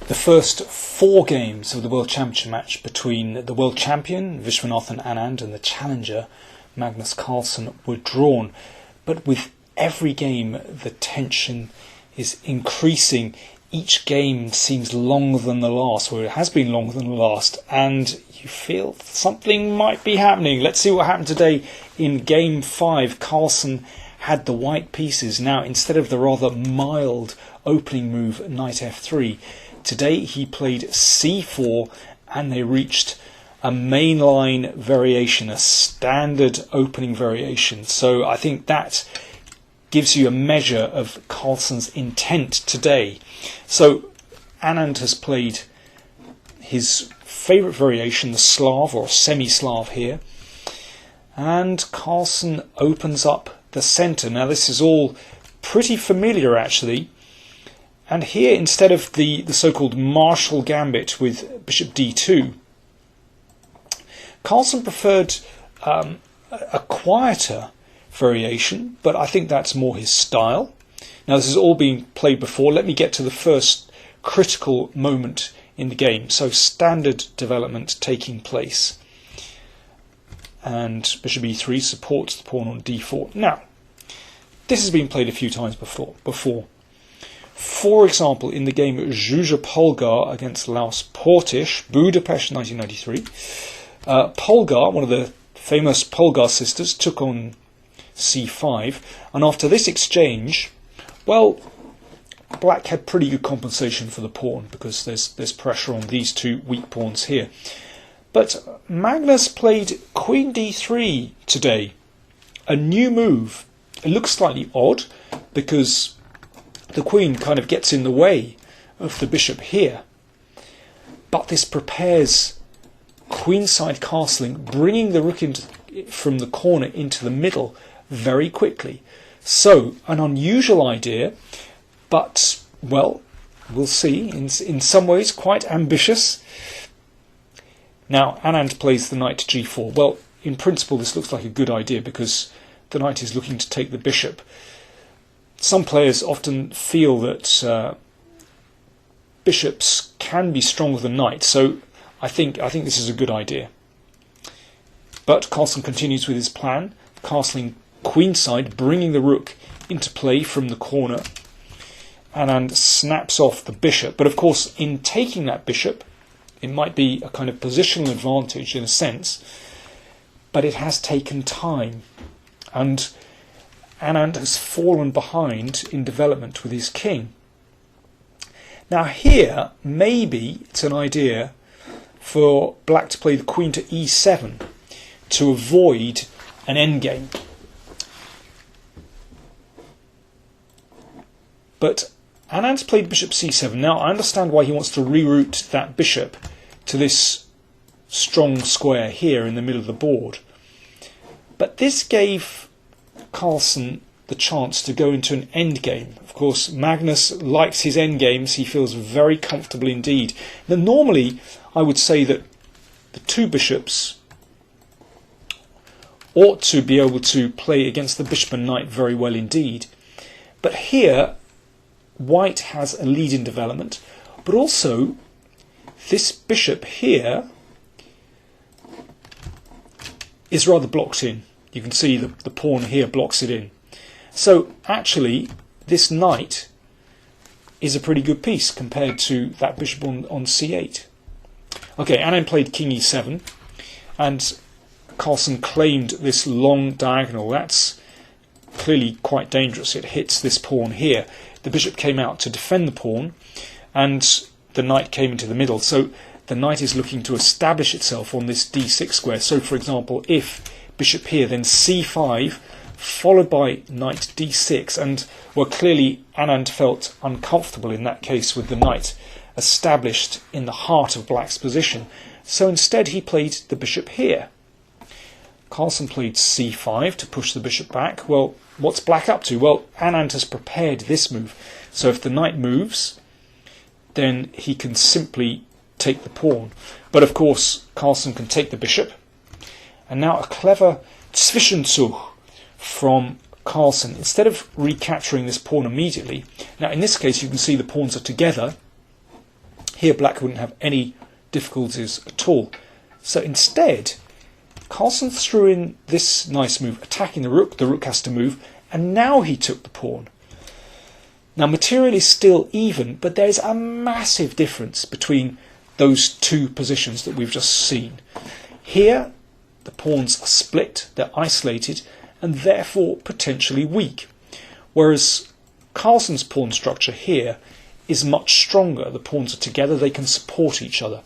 The first 4 games of the World Championship match between the world champion Viswanathan Anand and the challenger Magnus Carlsen were drawn. But with every game the tension is increasing. Each game seems longer than the last, or it has been longer than the last, and you feel something might be happening. Let's see what happened today in Game 5. Carlsen had the white pieces. Now, instead of the rather mild opening move knight f3, today he played c4, and they reached a mainline variation, a standard opening variation. So I think that gives you a measure of Carlsen's intent today. So Anand has played his favourite variation, the Slav or semi-Slav here, and Carlsen opens up the centre. Now this is all pretty familiar actually, and here instead of the so-called Marshall Gambit with bishop d2, Carlsen preferred a quieter variation, but I think that's more his style. Now this has all been played before. Let me get to the first critical moment in the game. So standard development taking place, and bishop e3 supports the pawn on d4. Now this has been played a few times before. For example, in the game Zsuzsa Polgar against Laus Portish, Budapest 1993, Polgar, one of the famous Polgar sisters, took on c5, and after this exchange, well, black had pretty good compensation for the pawn because there's pressure on these two weak pawns here. But Magnus played queen d3 today, a new move. It looks slightly odd because the queen kind of gets in the way of the bishop here, but this prepares queenside castling, bringing the rook from the corner into the middle very quickly. So an unusual idea, but well, we'll see. In some ways quite ambitious. Now Anand plays the knight to g4. Well, in principle this looks like a good idea because the knight is looking to take the bishop. Some players often feel that bishops can be stronger than knights, so I think this is a good idea. But Carlsen continues with his plan, castling queenside, bringing the rook into play from the corner, and snaps off the bishop. But of course, in taking that bishop, it might be a kind of positional advantage in a sense, but it has taken time, and Anand has fallen behind in development with his king. Now here, maybe it's an idea for black to play the queen to e7 to avoid an endgame. But Anand's played bishop c7. Now I understand why he wants to reroute that bishop to this strong square here in the middle of the board. But this gave Carlsen the chance to go into an endgame. Of course, Magnus likes his endgames. He feels very comfortable indeed. Now normally I would say that the two bishops ought to be able to play against the bishop and knight very well indeed. But here white has a lead in development, but also this bishop here is rather blocked in. You can see the pawn here blocks it in. So actually this knight is a pretty good piece compared to that bishop on c8. Okay, Anand played king e7, and Carlsen claimed this long diagonal. That's clearly quite dangerous. It hits this pawn here. The bishop came out to defend the pawn, and the knight came into the middle. So the knight is looking to establish itself on this d6 square. So for example, if bishop here, then c5, followed by knight d6, and well, clearly Anand felt uncomfortable in that case with the knight established in the heart of black's position. So instead he played the bishop here. Carlsen played c5 to push the bishop back. Well, what's black up to? Well, Anand has prepared this move. So if the knight moves, then he can simply take the pawn. But of course, Carlsen can take the bishop. And now a clever Zwischenzug from Carlsen. Instead of recapturing this pawn immediately, now in this case you can see the pawns are together, Here black wouldn't have any difficulties at all. So instead, Carlsen threw in this nice move, attacking the rook has to move, and now he took the pawn. Now material is still even, but there's a massive difference between those two positions that we've just seen. Here, the pawns are split, they're isolated, and therefore potentially weak. Whereas Carlsen's pawn structure here is much stronger. The pawns are together, they can support each other.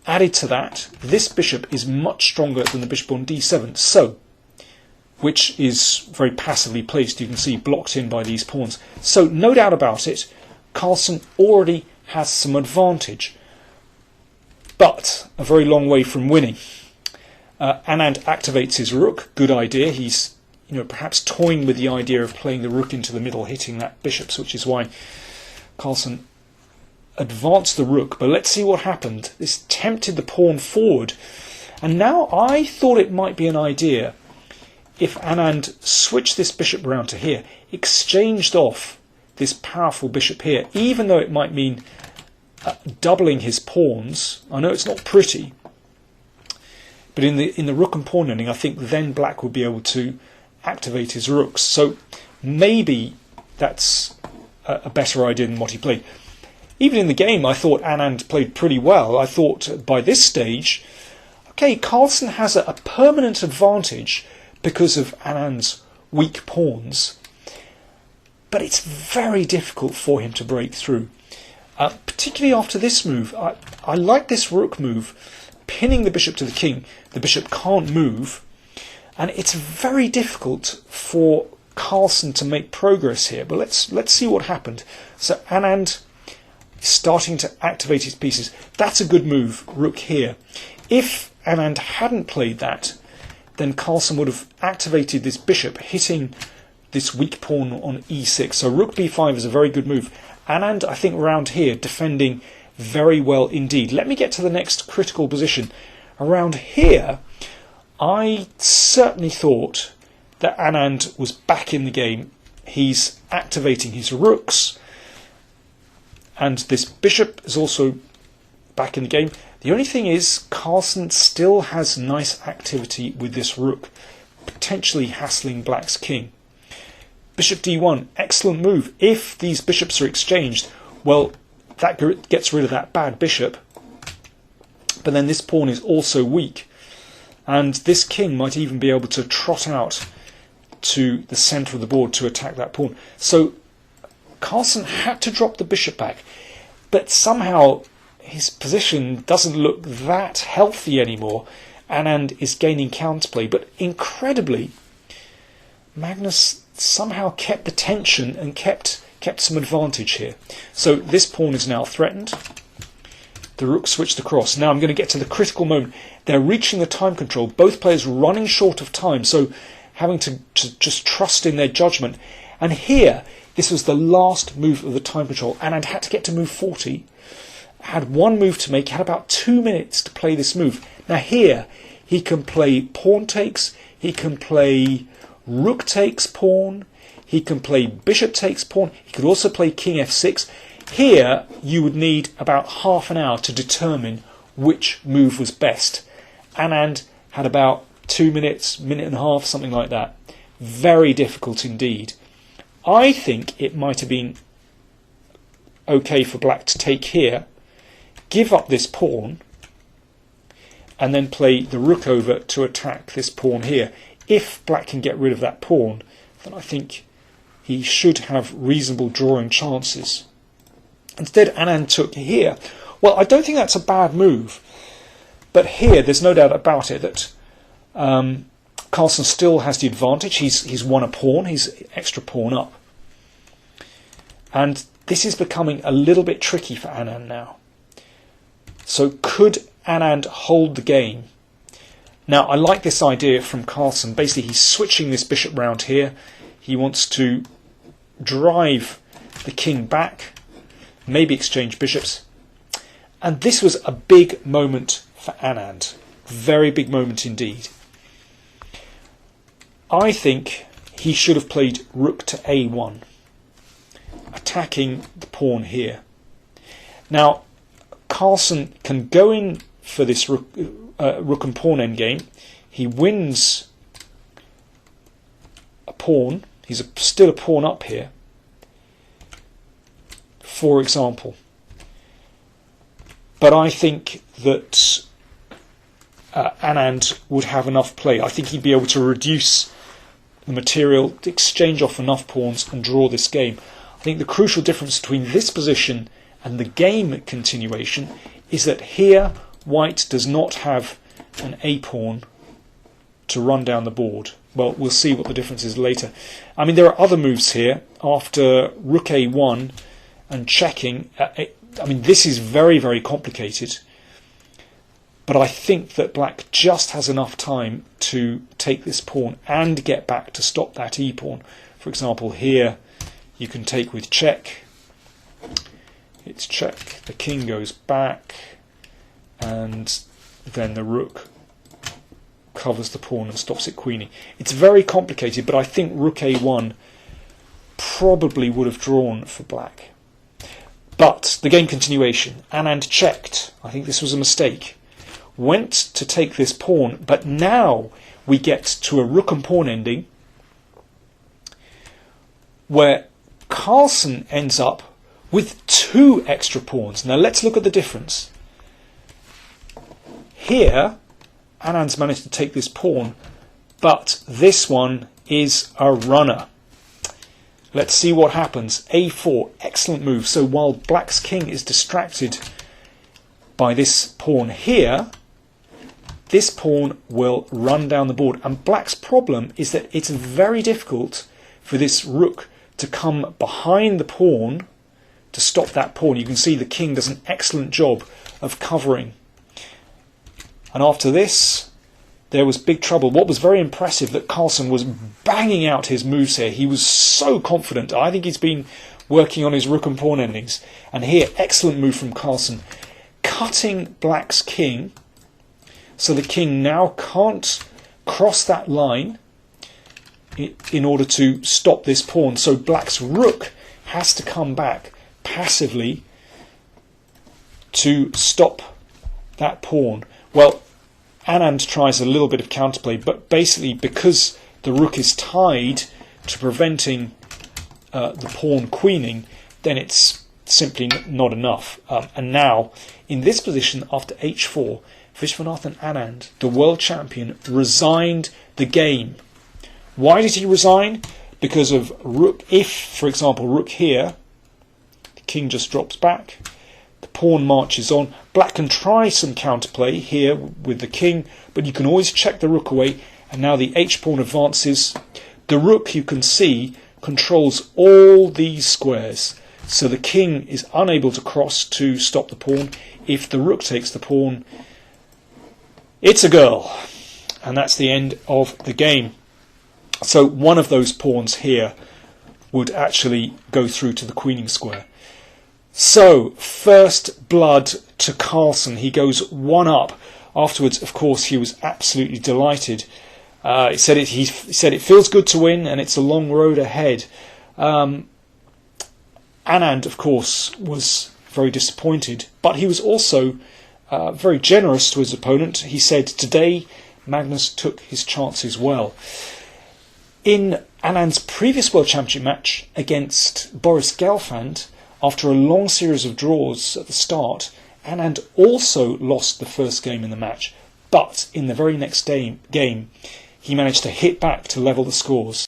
Added to that, this bishop is much stronger than the bishop on d7, so, which is very passively placed, you can see, blocked in by these pawns. So, no doubt about it, Carlsen already has some advantage, but a very long way from winning. Anand activates his rook, good idea. He's perhaps toying with the idea of playing the rook into the middle, hitting that bishop, which is why Carlsen advanced the rook. But let's see what happened. This tempted the pawn forward, and now I thought it might be an idea if Anand switched this bishop around to here, exchanged off this powerful bishop here, even though it might mean doubling his pawns. I know it's not pretty, but in the rook and pawn ending, I think then black would be able to activate his rooks. So maybe that's a better idea than what he played. Even in the game, I thought Anand played pretty well. I thought by this stage, okay, Carlsen has a permanent advantage because of Anand's weak pawns, but it's very difficult for him to break through. Particularly after this move, I like this rook move, pinning the bishop to the king. The bishop can't move, and it's very difficult for Carlsen to make progress here. But let's see what happened. So Anand is starting to activate his pieces. That's a good move, rook here. If Anand hadn't played that, then Carlsen would have activated this bishop, hitting this weak pawn on e6. So rook b5 is a very good move. Anand, I think, around here, defending very well indeed. Let me get to the next critical position. Around here, I certainly thought that Anand was back in the game. He's activating his rooks, and this bishop is also back in the game. The only thing is, Carlsen still has nice activity with this rook, potentially hassling black's king. Bishop d1, excellent move. If these bishops are exchanged, well, that gets rid of that bad bishop, but then this pawn is also weak, and this king might even be able to trot out to the centre of the board to attack that pawn. So Carlsen had to drop the bishop back, but somehow his position doesn't look that healthy anymore. Anand is gaining counterplay, but incredibly, Magnus somehow kept the tension and kept some advantage here. So this pawn is now threatened. The rook switched across. Now I'm going to get to the critical moment. They're reaching the time control. Both players running short of time, so having to just trust in their judgment. And here, this was the last move of the time control. Anand had to get to move 40. Had one move to make. Had about 2 minutes to play this move. Now here, he can play pawn takes. He can play rook takes pawn. He can play bishop takes pawn. He could also play king f6. Here, you would need about half an hour to determine which move was best. Anand had about 2 minutes, minute and a half, something like that. Very difficult indeed. I think it might have been okay for black to take here, give up this pawn, and then play the rook over to attack this pawn here. If black can get rid of that pawn, then I think he should have reasonable drawing chances. Instead, Anand took here. Well, I don't think that's a bad move, but here there's no doubt about it that Carlsen still has the advantage. He's won a pawn. He's extra pawn up, and this is becoming a little bit tricky for Anand now. So could Anand hold the game? Now, I like this idea from Carlsen. Basically, he's switching this bishop round here. He wants to drive the king back, maybe exchange bishops. And this was a big moment for Anand. Very big moment indeed. I think he should have played rook to a1, attacking the pawn here. Now, Carlsen can go in for this rook and pawn endgame. He wins a pawn. He's still a pawn up here, for example. But I think that Anand would have enough play. I think he'd be able to reduce the material, exchange off enough pawns and draw this game. I think the crucial difference between this position and the game continuation is that here white does not have an a-pawn to run down the board. Well, we'll see what the difference is later. I mean, there are other moves here after rook a1 and checking. I mean, this is very, very complicated. But I think that black just has enough time to take this pawn and get back to stop that e-pawn. For example, here you can take with check. It's check. The king goes back, and then the rook covers the pawn and stops it queening. It's very complicated, but I think rook a1 probably would have drawn for black. But the game continuation, Anand checked. I think this was a mistake. Went to take this pawn, but now we get to a rook and pawn ending where Carlsen ends up with 2 extra pawns. Now let's look at the difference. Here, Anand's managed to take this pawn, but this one is a runner. Let's see what happens. a4, excellent move. So while black's king is distracted by this pawn here, this pawn will run down the board. And black's problem is that it's very difficult for this rook to come behind the pawn to stop that pawn. You can see the king does an excellent job of covering. And after this, there was big trouble. What was very impressive that Carlsen was banging out his moves here. He was so confident. I think he's been working on his rook and pawn endings. And here, excellent move from Carlsen, cutting black's king, so the king now can't cross that line in order to stop this pawn. So black's rook has to come back passively to stop that pawn. Well, Anand tries a little bit of counterplay, but basically because the rook is tied to preventing the pawn queening, then it's simply not enough. And now, in this position, after h4, Vishwanathan Anand, the world champion, resigned the game. Why did he resign? Because of rook. If, for example, rook here, the king just drops back, the pawn marches on. Black can try some counterplay here with the king, but you can always check the rook away, and now the h-pawn advances. The rook, you can see, controls all these squares, so the king is unable to cross to stop the pawn. If the rook takes the pawn, it's a girl, and that's the end of the game. So one of those pawns here would actually go through to the queening square. So, first blood to Carlsen. He goes 1 up. Afterwards, of course, he was absolutely delighted. He said it feels good to win, and it's a long road ahead. Anand, of course, was very disappointed, but he was also very generous to his opponent. He said, today, Magnus took his chances well. In Anand's previous World Championship match against Boris Gelfand, after a long series of draws at the start, Anand also lost the first game in the match, but in the very next game, he managed to hit back to level the scores.